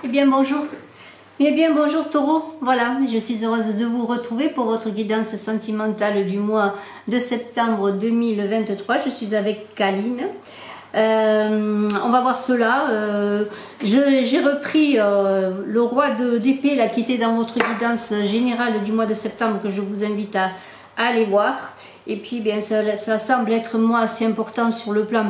Eh bien bonjour. Eh bien bonjour Taureau. Voilà, je suis heureuse de vous retrouver pour votre guidance sentimentale du mois de septembre 2023. Je suis avec Kaline. On va voir cela. J'ai repris le roi d'épée là qui était dans votre guidance générale du mois de septembre que je vous invite à aller voir. Et puis bien ça semble être moi assez important sur le plan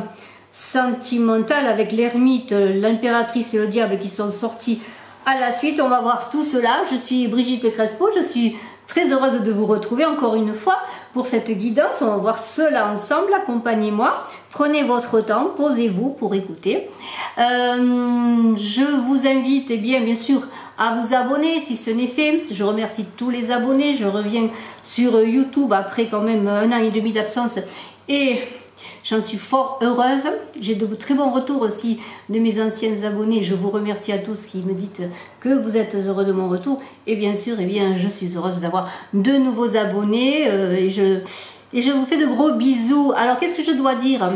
sentimental avec l'ermite, l'impératrice et le diable qui sont sortis à la suite. On va voir tout cela. Je suis Brigitte Crespo, je suis très heureuse de vous retrouver encore une fois pour cette guidance. On va voir cela ensemble, accompagnez-moi, prenez votre temps, posez-vous pour écouter. Je vous invite bien sûr à vous abonner si ce n'est fait. Je remercie tous les abonnés, je reviens sur YouTube après quand même 1 an et demi d'absence et j'en suis fort heureuse. J'ai de très bons retours aussi de mes anciens abonnés. Je vous remercie à tous qui me dites que vous êtes heureux de mon retour. Et bien sûr, je suis heureuse d'avoir de nouveaux abonnés. Et je vous fais de gros bisous. Alors, qu'est-ce que je dois dire?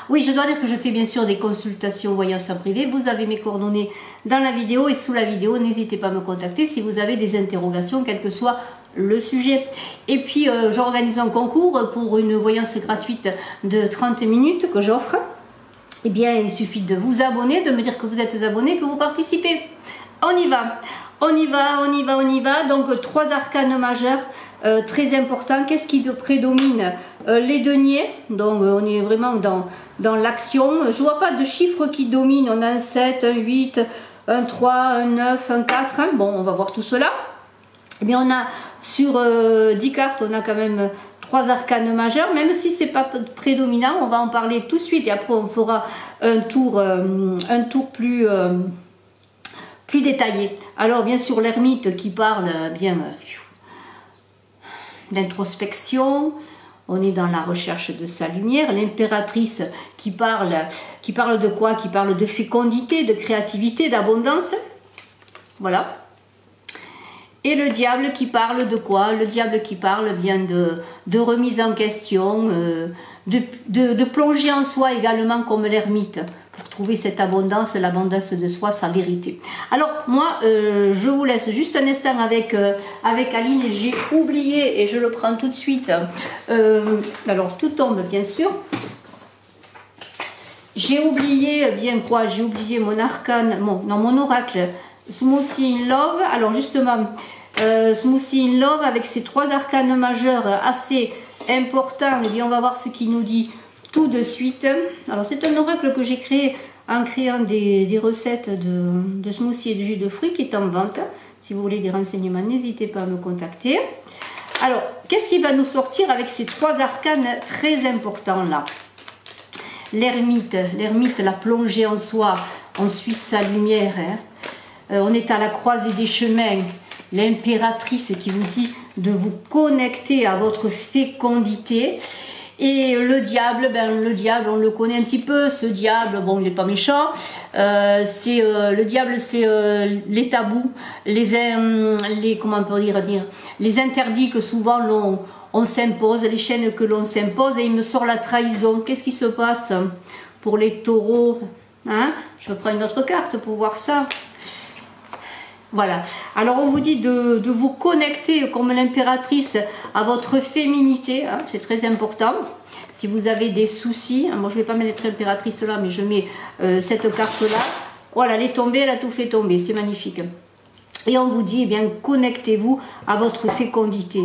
Oui, je dois dire que je fais bien sûr des consultations voyance en privé. Vous avez mes coordonnées dans la vidéo et sous la vidéo. N'hésitez pas à me contacter si vous avez des interrogations, quel que soit le sujet. Et puis j'organise un concours pour une voyance gratuite de 30 minutes que j'offre. Eh bien il suffit de vous abonner, de me dire que vous êtes abonné, que vous participez. On y va, on y va, on y va, on y va. Donc 3 arcanes majeurs très importants. Qu'est-ce qui prédomine? Les deniers. Donc on est vraiment dans l'action. Je vois pas de chiffres qui dominent. On a un 7, un 8, un 3, un 9, un 4. Bon, on va voir tout cela. Eh bien on a sur 10 cartes, on a quand même 3 arcanes majeurs, même si c'est pas prédominant, on va en parler tout de suite et après on fera un tour plus détaillé. Alors bien sûr l'ermite qui parle d'introspection, on est dans la recherche de sa lumière. L'impératrice qui parle de quoi? Qui parle de fécondité, de créativité, d'abondance. Voilà. Et le diable qui parle de quoi? Le diable qui parle bien de remise en question, de plonger en soi également comme l'ermite, pour trouver cette abondance, l'abondance de soi, sa vérité. Alors moi, je vous laisse juste un instant avec Aline, j'ai oublié, et je le prends tout de suite, alors tout tombe bien sûr. J'ai oublié, j'ai oublié mon arcane, mon oracle, Smoothie in Love. Alors justement, Smoothie in Love avec ces 3 arcanes majeurs assez importants, et bien on va voir ce qu'il nous dit tout de suite. Alors c'est un oracle que j'ai créé en créant des recettes de smoothie et de jus de fruits qui est en vente. Si vous voulez des renseignements, n'hésitez pas à me contacter. Alors, qu'est-ce qui va nous sortir avec ces 3 arcanes très importants là? L'ermite, la plongée en soi, on suit sa lumière, hein. On est à la croisée des chemins. L'impératrice qui vous dit de vous connecter à votre fécondité. Et le diable, on le connaît un petit peu. Ce diable, bon, il n'est pas méchant. Le diable, c'est les tabous, comment on peut dire, les interdits que souvent on s'impose, les chaînes que l'on s'impose. Et il me sort la trahison. Qu'est-ce qui se passe pour les taureaux, hein? Je prends une autre carte pour voir ça. Voilà, alors on vous dit de vous connecter comme l'impératrice à votre féminité, hein, c'est très important. Si vous avez des soucis, hein, moi je ne vais pas mettre l'impératrice là, mais je mets cette carte là. Voilà, elle est tombée, elle a tout fait tomber, c'est magnifique. Et on vous dit, eh bien, connectez-vous à votre fécondité.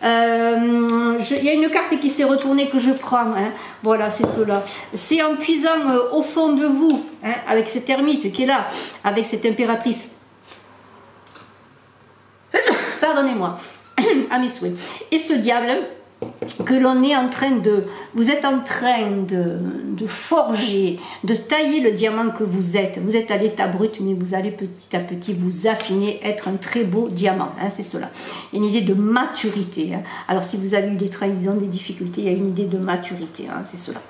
Il y a une carte qui s'est retournée que je prends. Hein. Voilà, c'est cela. C'est en puisant au fond de vous, hein, avec cette ermite qui est là, avec cette impératrice. Pardonnez-moi, à mes souhaits. Et ce diable que l'on est en train vous êtes en train de forger, de tailler le diamant que vous êtes. Vous êtes à l'état brut, mais vous allez petit à petit vous affiner, être un très beau diamant, hein, c'est cela. Une idée de maturité. Hein. Alors si vous avez eu des trahisons, des difficultés, il y a une idée de maturité, hein, c'est cela.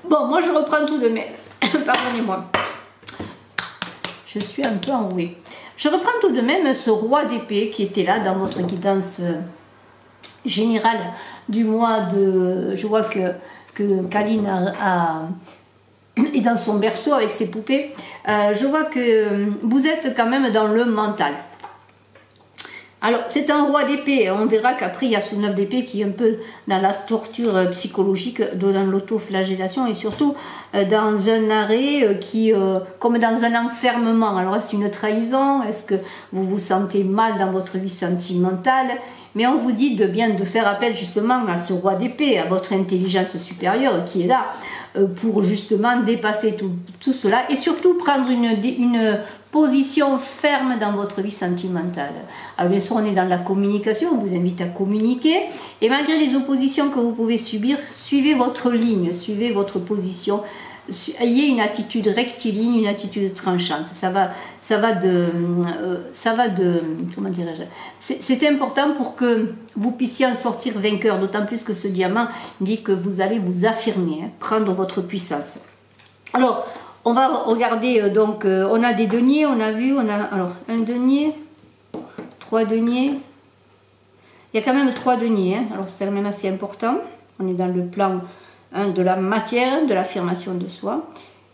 Bon, moi je reprends tout de même. Pardonnez-moi. Je suis un peu enrouée. Je reprends tout de même ce roi d'épée qui était là dans votre guidance générale, générale, du mois de... Je vois que Kaline et dans son berceau avec ses poupées, je vois que vous êtes quand même dans le mental. Alors, c'est un roi d'épée. On verra qu'après, il y a ce 9 d'épée qui est un peu dans la torture psychologique, dans l'autoflagellation et surtout dans un arrêt comme dans un enfermement. Alors, est-ce une trahison? Est-ce que vous vous sentez mal dans votre vie sentimentale? Mais on vous dit de bien de faire appel justement à ce roi d'épée, à votre intelligence supérieure qui est là pour justement dépasser tout cela et surtout prendre une position ferme dans votre vie sentimentale. Alors bien sûr, on est dans la communication, on vous invite à communiquer et malgré les oppositions que vous pouvez subir, suivez votre ligne, suivez votre position, ayez une attitude rectiligne, une attitude tranchante. Ça va de comment dirais-je, c'est important pour que vous puissiez en sortir vainqueur, d'autant plus que ce diamant dit que vous allez vous affirmer, hein, prendre votre puissance. Alors, on va regarder, donc, on a des deniers, on a vu, on a alors un denier, 3 deniers, il y a quand même 3 deniers, hein, alors c'est quand même assez important, on est dans le plan de la matière, de l'affirmation de soi,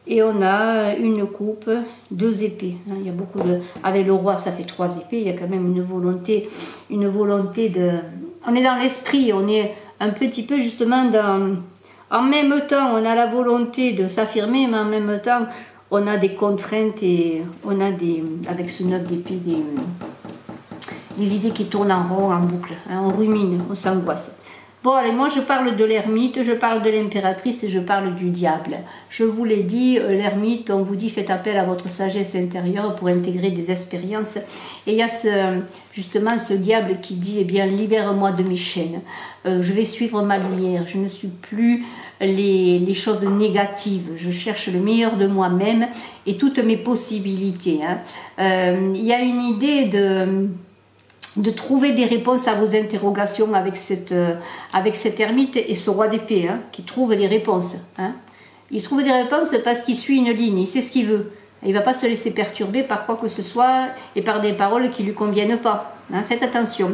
et on a une coupe, 2 épées, hein, il y a beaucoup de, avec le roi ça fait 3 épées, il y a quand même une volonté de, on est dans l'esprit, on est un petit peu justement dans... En même temps, on a la volonté de s'affirmer, mais en même temps, on a des contraintes et on a avec ce 9 d'épée, des idées qui tournent en rond, en boucle. Hein, on rumine, on s'angoisse. Bon, allez, moi je parle de l'ermite, je parle de l'impératrice et je parle du diable. Je vous l'ai dit, l'ermite, on vous dit faites appel à votre sagesse intérieure pour intégrer des expériences. Et il y a justement ce diable qui dit, eh bien, libère-moi de mes chaînes. Je vais suivre ma lumière, je ne suis plus les choses négatives. Je cherche le meilleur de moi-même et toutes mes possibilités. Hein. Il y a une idée de trouver des réponses à vos interrogations avec cet ermite et ce roi d'épée, hein, qui trouve des réponses. Hein. Il trouve des réponses parce qu'il suit une ligne, il sait ce qu'il veut. Il ne va pas se laisser perturber par quoi que ce soit et par des paroles qui ne lui conviennent pas. Hein. Faites attention.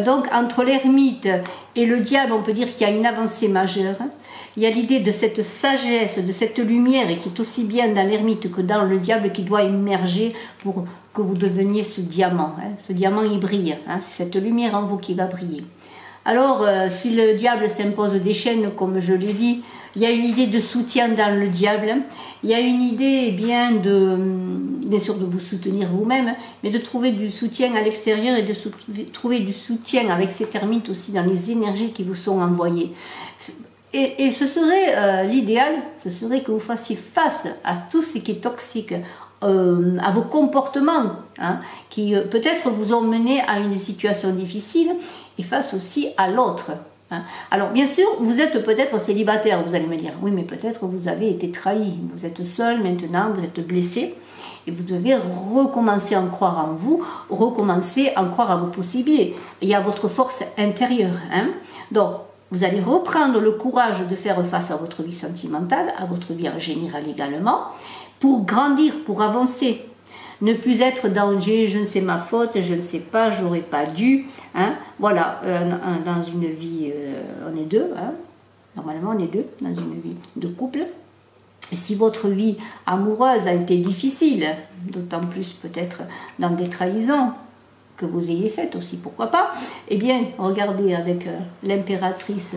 Donc, entre l'ermite et le diable, on peut dire qu'il y a une avancée majeure. Hein. Il y a l'idée de cette sagesse, de cette lumière, et qui est aussi bien dans l'ermite que dans le diable qui doit émerger pour que vous deveniez ce diamant. Hein. Ce diamant, il brille. Hein. C'est cette lumière en vous qui va briller. Alors, si le diable s'impose des chaînes, comme je l'ai dit, il y a une idée de soutien dans le diable. Il y a une idée, bien sûr, de vous soutenir vous-même, mais de trouver du soutien à l'extérieur et de trouver du soutien avec cet ermite aussi dans les énergies qui vous sont envoyées. Et ce serait l'idéal, ce serait que vous fassiez face à tout ce qui est toxique, à vos comportements, hein, qui peut-être vous ont mené à une situation difficile, et face aussi à l'autre. Hein. Alors bien sûr, vous êtes peut-être célibataire, vous allez me dire, oui mais peut-être vous avez été trahi, vous êtes seul maintenant, vous êtes blessé, et vous devez recommencer à en croire en vous, recommencer à en croire à vos possibilités, et à votre force intérieure. Hein. Donc, vous allez reprendre le courage de faire face à votre vie sentimentale, à votre vie en général également, pour grandir, pour avancer. Ne plus être dans je ne sais ma faute, je ne sais pas, j'aurais pas dû. Hein. Voilà, dans une vie, on est deux. Hein. Normalement, on est deux dans une vie de couple. Et si votre vie amoureuse a été difficile, d'autant plus peut-être dans des trahisons que vous ayez faites aussi, pourquoi pas, eh bien, regardez avec l'impératrice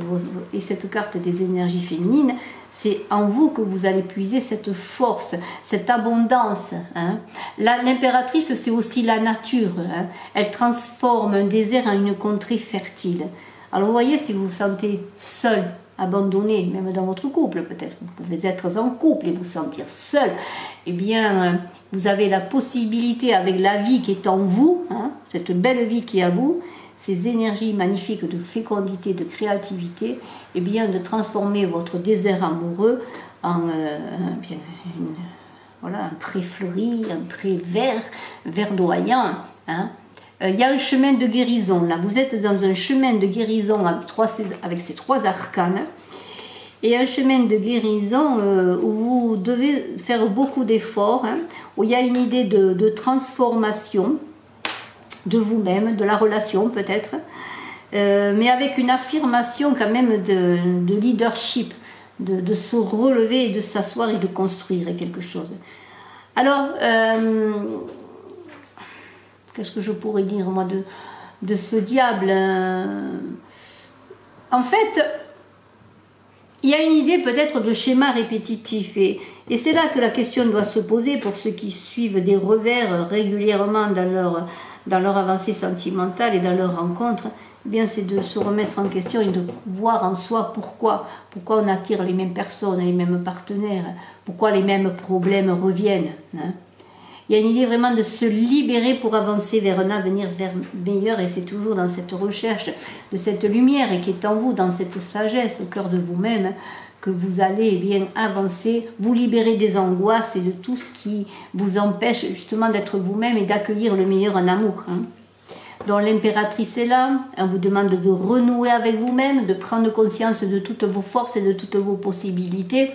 et cette carte des énergies féminines, c'est en vous que vous allez puiser cette force, cette abondance. Hein. L'impératrice, c'est aussi la nature. Hein. Elle transforme un désert en une contrée fertile. Alors vous voyez, si vous vous sentez seul, abandonné, même dans votre couple peut-être, vous pouvez être en couple et vous sentir seul, eh bien, vous avez la possibilité avec la vie qui est en vous, hein, cette belle vie qui est à vous, ces énergies magnifiques de fécondité, de créativité, et bien de transformer votre désert amoureux en un pré fleuri, un pré vert, verdoyant. Hein. Il y a un chemin de guérison, là vous êtes dans un chemin de guérison avec ces 3 arcanes, et un chemin de guérison où vous devez faire beaucoup d'efforts, hein, où il y a une idée de transformation de vous-même, de la relation peut-être, mais avec une affirmation quand même de leadership, de se relever et de s'asseoir et de construire quelque chose. Alors, qu'est-ce que je pourrais dire moi de ce diable? En fait, il y a une idée peut-être de schéma répétitif et c'est là que la question doit se poser pour ceux qui suivent des revers régulièrement dans leur avancée sentimentale et dans leur rencontre. Eh bien, c'est de se remettre en question et de voir en soi pourquoi on attire les mêmes personnes, les mêmes partenaires, pourquoi les mêmes problèmes reviennent. Hein. Il y a une idée vraiment de se libérer pour avancer vers un avenir meilleur et c'est toujours dans cette recherche de cette lumière et qui est en vous, dans cette sagesse au cœur de vous-même, que vous allez bien avancer, vous libérer des angoisses et de tout ce qui vous empêche justement d'être vous-même et d'accueillir le meilleur en amour. Hein. Donc l'impératrice est là, elle vous demande de renouer avec vous-même, de prendre conscience de toutes vos forces et de toutes vos possibilités.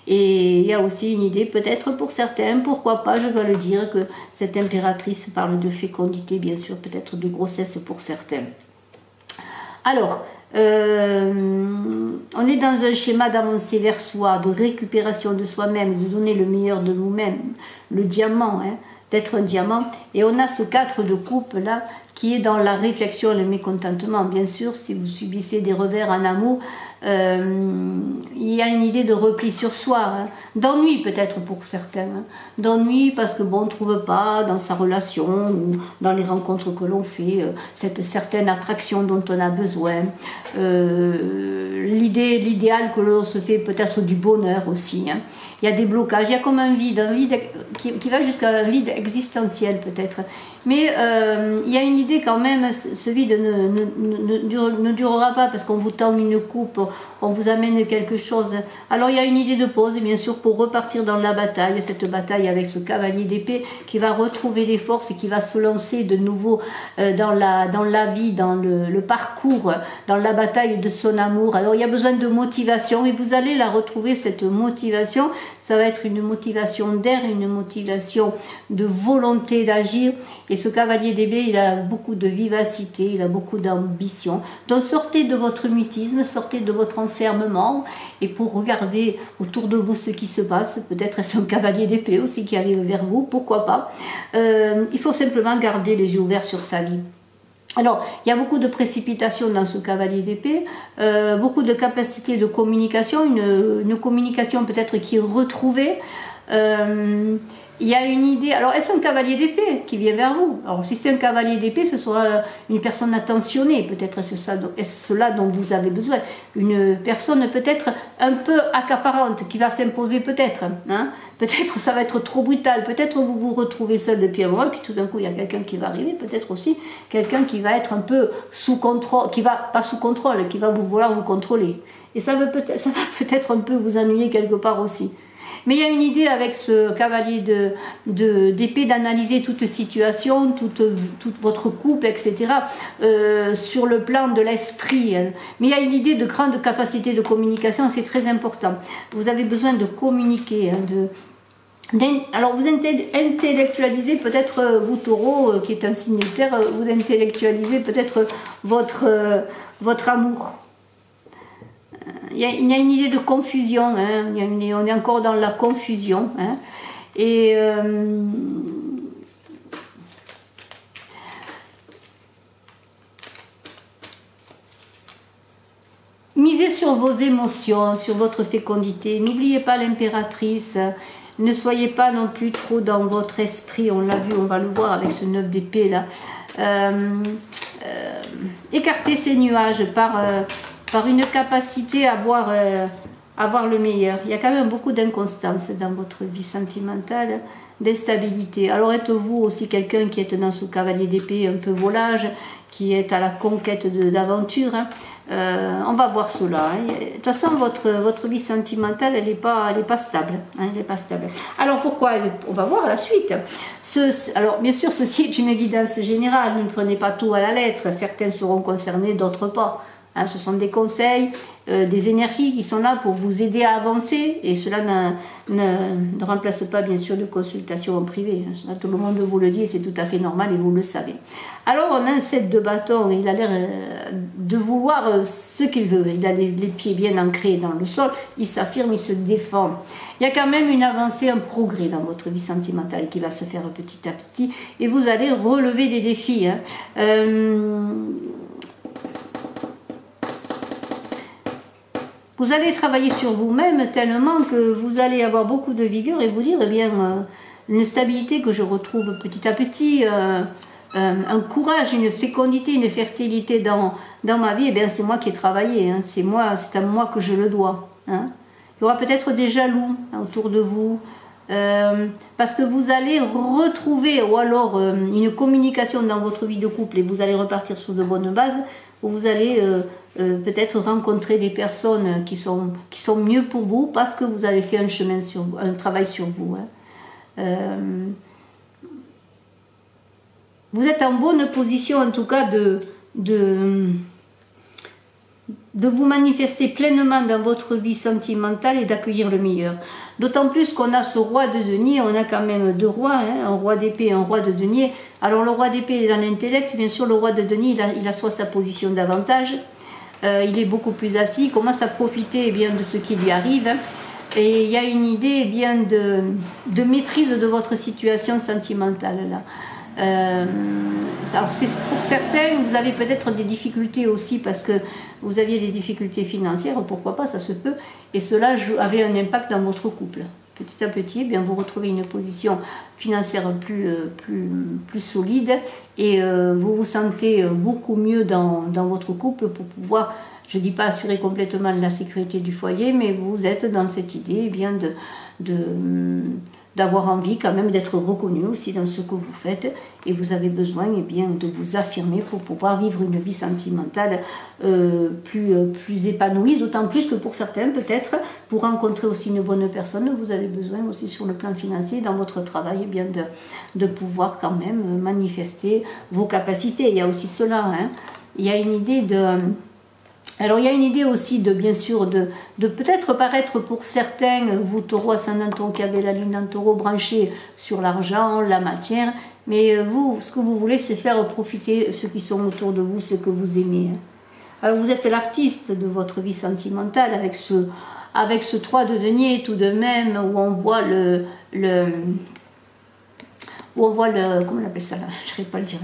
Et il y a aussi une idée peut-être pour certains, pourquoi pas, je dois le dire, que cette impératrice parle de fécondité, bien sûr, peut-être de grossesse pour certains. Alors, on est dans un schéma d'avancée vers soi, de récupération de soi-même, de donner le meilleur de nous-mêmes, le diamant, hein, d'être un diamant. Et on a ce 4 de coupe là, qui est dans la réflexion et le mécontentement. Bien sûr, si vous subissez des revers en amour, il y a une idée de repli sur soi, hein, d'ennui peut-être pour certains, hein, d'ennui parce que bon, on ne trouve pas dans sa relation ou dans les rencontres que l'on fait cette certaine attraction dont on a besoin, l'idéal que l'on se fait peut-être du bonheur aussi. Hein. Il y a des blocages, il y a comme un vide qui va jusqu'à un vide existentiel peut-être. Mais il y a une idée quand même, ce vide ne durera pas parce qu'on vous tend une coupe, on vous amène quelque chose. Alors il y a une idée de pause, bien sûr, pour repartir dans la bataille, cette bataille avec ce cavalier d'épée qui va retrouver des forces et qui va se lancer de nouveau dans la vie, dans le parcours, dans la bataille de son amour. Alors il y a besoin de motivation et vous allez la retrouver, cette motivation. Ça va être une motivation d'air, une motivation de volonté d'agir. Et ce cavalier d'épée, il a beaucoup de vivacité, il a beaucoup d'ambition. Donc sortez de votre mutisme, sortez de votre enfermement. Et pour regarder autour de vous ce qui se passe, peut-être est-ce un cavalier d'épée aussi qui arrive vers vous, pourquoi pas. Il faut simplement garder les yeux ouverts sur sa vie. Alors, il y a beaucoup de précipitation dans ce cavalier d'épée, beaucoup de capacité de communication, une communication peut-être qui est retrouvée. Il y a une idée, alors est-ce un cavalier d'épée qui vient vers vous? Alors si c'est un cavalier d'épée, ce sera une personne attentionnée, peut-être est-ce cela dont vous avez besoin. Une personne peut-être un peu accaparante, qui va s'imposer peut-être. Hein? Peut-être ça va être trop brutal, peut-être vous vous retrouvez seul depuis un moment, puis tout d'un coup il y a quelqu'un qui va arriver, peut-être aussi quelqu'un qui va être un peu sous contrôle, qui va vouloir vous contrôler. Et ça va peut-être un peu vous ennuyer quelque part aussi. Mais il y a une idée avec ce cavalier d'épée d'analyser toute situation, toute votre couple, etc. Sur le plan de l'esprit. Mais il y a une idée de grande capacité de communication, c'est très important. Vous avez besoin de communiquer. Alors vous intellectualisez peut-être, vous taureau, qui est un signe de terre, vous intellectualisez peut-être votre amour. Il y a une idée de confusion, hein. On est encore dans la confusion. Hein. Et misez sur vos émotions, sur votre fécondité. N'oubliez pas l'impératrice. Ne soyez pas non plus trop dans votre esprit. On l'a vu, on va le voir avec ce 9 d'épée là. Écartez ces nuages par une capacité à voir le meilleur. Il y a quand même beaucoup d'inconstance dans votre vie sentimentale, d'instabilité. Alors êtes-vous aussi quelqu'un qui est dans ce cavalier d'épée un peu volage, qui est à la conquête d'aventure, hein. On va voir cela. Hein. De toute façon, votre vie sentimentale, elle n'est pas stable. Hein, elle est pas stable. Alors pourquoi? On va voir la suite. Alors bien sûr, ceci est une guidance générale. Ne prenez pas tout à la lettre. Certains seront concernés, d'autres pas. Hein, ce sont des conseils, des énergies qui sont là pour vous aider à avancer, et cela ne remplace pas bien sûr de consultation en privé. Là, tout le monde vous le dit et c'est tout à fait normal et vous le savez. Alors on a un 7 de bâton, il a l'air de vouloir ce qu'il veut, il a les pieds bien ancrés dans le sol, il s'affirme, il se défend. Il y a quand même une avancée, un progrès dans votre vie sentimentale qui va se faire petit à petit et vous allez relever des défis. Hein. Vous allez travailler sur vous-même tellement que vous allez avoir beaucoup de vigueur et vous dire, eh bien, une stabilité que je retrouve petit à petit, un courage, une fécondité, une fertilité dans ma vie, eh bien, c'est moi qui ai travaillé, hein, c'est à moi que je le dois. Hein. Il y aura peut-être des jaloux autour de vous, parce que vous allez retrouver, ou alors une communication dans votre vie de couple et vous allez repartir sur de bonnes bases, où vous allez peut-être rencontrer des personnes qui sont mieux pour vous parce que vous avez fait un travail sur vous. Hein. Vous êtes en bonne position en tout cas de vous manifester pleinement dans votre vie sentimentale et d'accueillir le meilleur. D'autant plus qu'on a ce roi de denier, on a quand même deux rois, hein, un roi d'épée et un roi de denier. Alors le roi d'épée est dans l'intellect, bien sûr le roi de denier il a soit sa position d'avantage, il est beaucoup plus assis, il commence à profiter eh bien, de ce qui lui arrive. Et il y a une idée eh bien, de maîtrise de votre situation sentimentale là. Alors pour certains, vous avez peut-être des difficultés aussi parce que vous aviez des difficultés financières, pourquoi pas, ça se peut, et cela avait un impact dans votre couple. Petit à petit, eh bien, vous retrouvez une position financière plus solide et vous vous sentez beaucoup mieux dans votre couple pour pouvoir, je ne dis pas assurer complètement la sécurité du foyer, mais vous êtes dans cette idée eh bien, d'avoir envie quand même d'être reconnu aussi dans ce que vous faites et vous avez besoin eh bien, de vous affirmer pour pouvoir vivre une vie sentimentale plus épanouie, d'autant plus que pour certains peut-être, pour rencontrer aussi une bonne personne, vous avez besoin aussi sur le plan financier, dans votre travail, eh bien, de pouvoir quand même manifester vos capacités. Il y a aussi cela, hein. Il y a une idée Alors il y a une idée aussi bien sûr de peut-être paraître pour certains, vous taureau ascendant taureau qui avez la lune en taureau branchée sur l'argent, la matière, mais vous, ce que vous voulez c'est faire profiter ceux qui sont autour de vous, ceux que vous aimez. Alors vous êtes l'artiste de votre vie sentimentale avec ce 3 de denier tout de même, où on voit comment on appelle ça là, je n'arrive pas à le dire,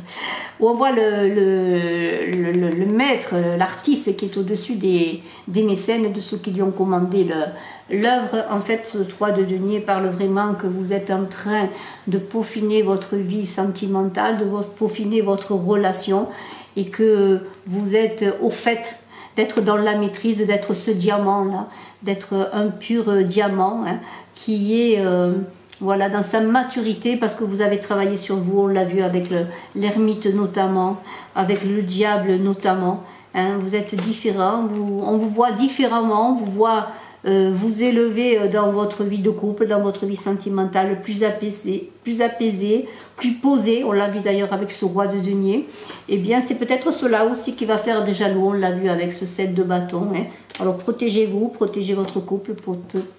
où on voit le maître, l'artiste qui est au-dessus des mécènes, de ceux qui lui ont commandé l'œuvre. En fait, ce 3 de denier parle vraiment que vous êtes en train de peaufiner votre vie sentimentale, de peaufiner votre relation, et que vous êtes au fait d'être dans la maîtrise, d'être ce diamant-là, d'être un pur diamant, hein, qui est... voilà, dans sa maturité, parce que vous avez travaillé sur vous, on l'a vu avec l'ermite notamment, avec le diable notamment. Hein, vous êtes différents, on vous voit différemment, on vous voit vous élever dans votre vie de couple, dans votre vie sentimentale, plus apaisé, plus posé. On l'a vu d'ailleurs avec ce roi de denier. Eh bien, c'est peut-être cela aussi qui va faire des jaloux, on l'a vu avec ce 7 de bâton. Hein. Alors protégez-vous, protégez votre couple,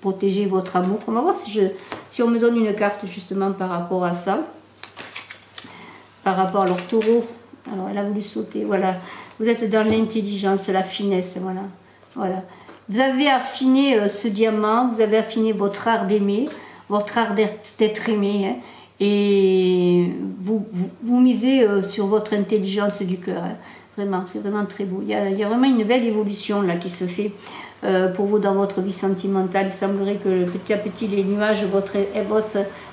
protégez votre amour. On va voir si on me donne une carte justement par rapport à ça. Par rapport à leur taureau. Alors elle a voulu sauter, voilà. Vous êtes dans l'intelligence, la finesse, voilà. Voilà. Vous avez affiné ce diamant, vous avez affiné votre art d'aimer, votre art d'être aimé. Hein, et vous misez sur votre intelligence du cœur. Hein. Vraiment, c'est vraiment très beau. Il y a vraiment une belle évolution là qui se fait pour vous dans votre vie sentimentale. Il semblerait que petit à petit les nuages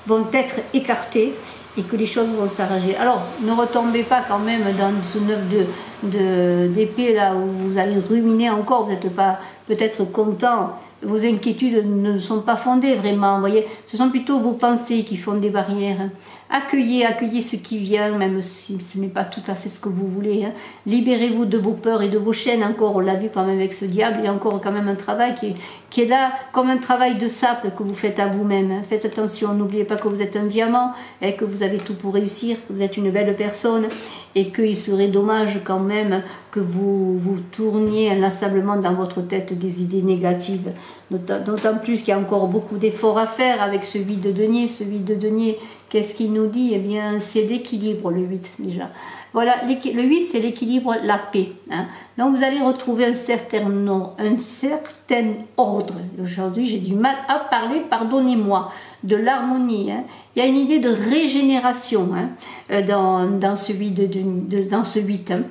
vont être écartés et que les choses vont s'arranger. Alors, ne retombez pas quand même dans ce 9 d'épée là où vous allez ruminer encore, vous n'êtes pas peut-être content, vos inquiétudes ne sont pas fondées vraiment, vous voyez, ce sont plutôt vos pensées qui font des barrières. accueillez ce qui vient, même si ce n'est pas tout à fait ce que vous voulez. Hein. Libérez-vous de vos peurs et de vos chaînes. Encore, on l'a vu quand même avec ce diable, il y a encore quand même un travail qui est là, comme un travail de sape que vous faites à vous-même. Hein. Faites attention, n'oubliez pas que vous êtes un diamant, et que vous avez tout pour réussir, que vous êtes une belle personne, et qu'il serait dommage quand même que vous tourniez inlassablement dans votre tête des idées négatives. D'autant plus qu'il y a encore beaucoup d'efforts à faire avec ce 8 de denier. Ce 8 de denier, qu'est-ce qu'il nous dit? Eh bien, c'est l'équilibre, le 8 déjà. Voilà, le 8, c'est l'équilibre, la paix. Hein. Donc, vous allez retrouver un certain ordre. Aujourd'hui, j'ai du mal à parler, pardonnez-moi, de l'harmonie. Hein. Il y a une idée de régénération hein, dans ce 8. Dans ce 8 hein.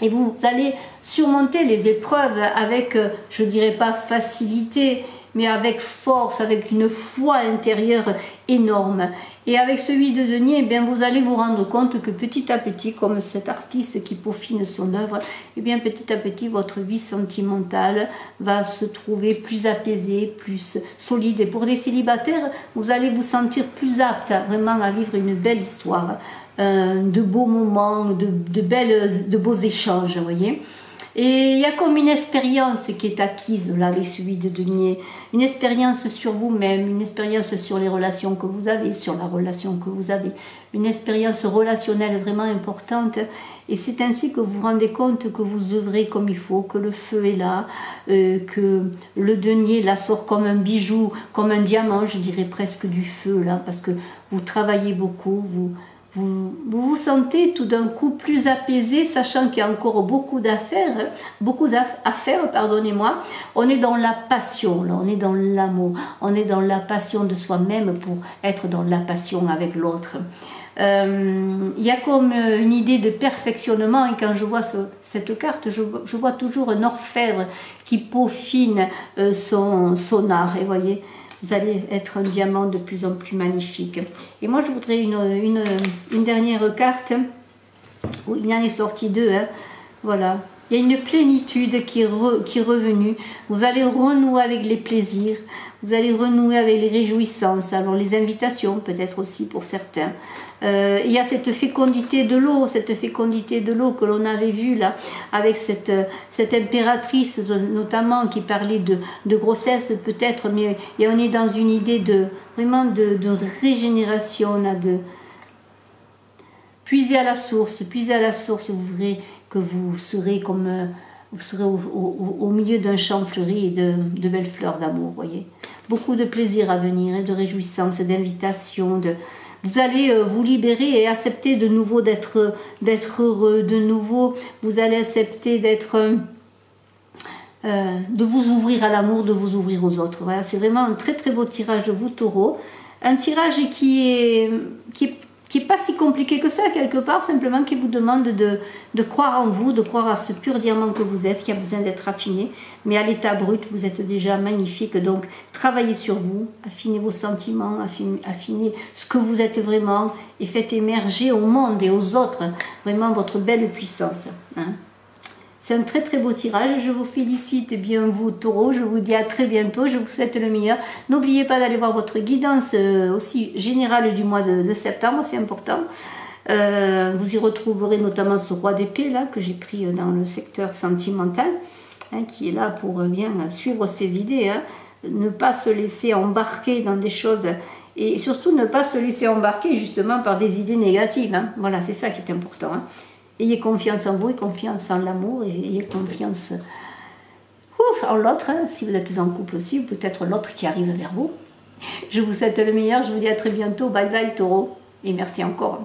Et vous allez surmonter les épreuves avec, je ne dirais pas facilité, mais avec force, avec une foi intérieure énorme. Et avec ce 8 de denier, eh bien, vous allez vous rendre compte que petit à petit, comme cet artiste qui peaufine son œuvre, eh bien, petit à petit, votre vie sentimentale va se trouver plus apaisée, plus solide. Et pour les célibataires, vous allez vous sentir plus apte vraiment à vivre une belle histoire. De beaux moments, de beaux échanges, vous voyez. Et il y a comme une expérience qui est acquise là avec ce 8 de denier, une expérience sur vous-même, une expérience sur les relations que vous avez, sur la relation que vous avez, une expérience relationnelle vraiment importante. Et c'est ainsi que vous vous rendez compte que vous œuvrez comme il faut, que le feu est là, que le denier là sort comme un bijou, comme un diamant, je dirais presque du feu là, parce que vous travaillez beaucoup, vous vous sentez tout d'un coup plus apaisé, sachant qu'il y a encore beaucoup d'affaires, pardonnez-moi. On est dans la passion, là, on est dans l'amour, on est dans la passion de soi-même pour être dans la passion avec l'autre. Il y a comme une idée de perfectionnement, et quand je vois cette carte, je vois toujours un orfèvre qui peaufine son art, et voyez, vous allez être un diamant de plus en plus magnifique. Et moi, je voudrais une dernière carte. Il y en est sorti deux. Hein. Voilà. Il y a une plénitude qui est revenue. Vous allez renouer avec les plaisirs. Vous allez renouer avec les réjouissances. Alors, les invitations, peut-être aussi pour certains. Il y a cette fécondité de l'eau que l'on avait vue là, avec cette impératrice notamment qui parlait de grossesse peut-être, mais et on est dans une idée vraiment de régénération, là, de puiser à la source, vous verrez que vous serez comme vous serez au milieu d'un champ fleuri et de belles fleurs d'amour, voyez. Beaucoup de plaisir à venir, de réjouissance, d'invitation, vous allez vous libérer et accepter de nouveau d'être heureux, de nouveau vous allez accepter de vous ouvrir à l'amour, de vous ouvrir aux autres. Voilà, c'est vraiment un très très beau tirage de vous, Taureau. Un tirage qui est pas si compliqué que ça, quelque part, simplement qui vous demande de croire en vous, de croire à ce pur diamant que vous êtes, qui a besoin d'être affiné, mais à l'état brut, vous êtes déjà magnifique, donc travaillez sur vous, affinez vos sentiments, affinez ce que vous êtes vraiment, et faites émerger au monde et aux autres, vraiment votre belle puissance. Hein. C'est un très très beau tirage, je vous félicite bien vous Taureau, je vous dis à très bientôt, je vous souhaite le meilleur. N'oubliez pas d'aller voir votre guidance aussi générale du mois de septembre, c'est important. Vous y retrouverez notamment ce roi d'épée là que j'ai pris dans le secteur sentimental, hein, qui est là pour bien suivre ses idées, hein, ne pas se laisser embarquer dans des choses et surtout ne pas se laisser embarquer justement par des idées négatives. Hein. Voilà, c'est ça qui est important. Hein. Ayez confiance en vous et confiance en l'amour et ayez confiance en l'autre. Hein. Si vous êtes en couple aussi, ou peut-être l'autre qui arrive vers vous. Je vous souhaite le meilleur, je vous dis à très bientôt. Bye bye Taureau et merci encore.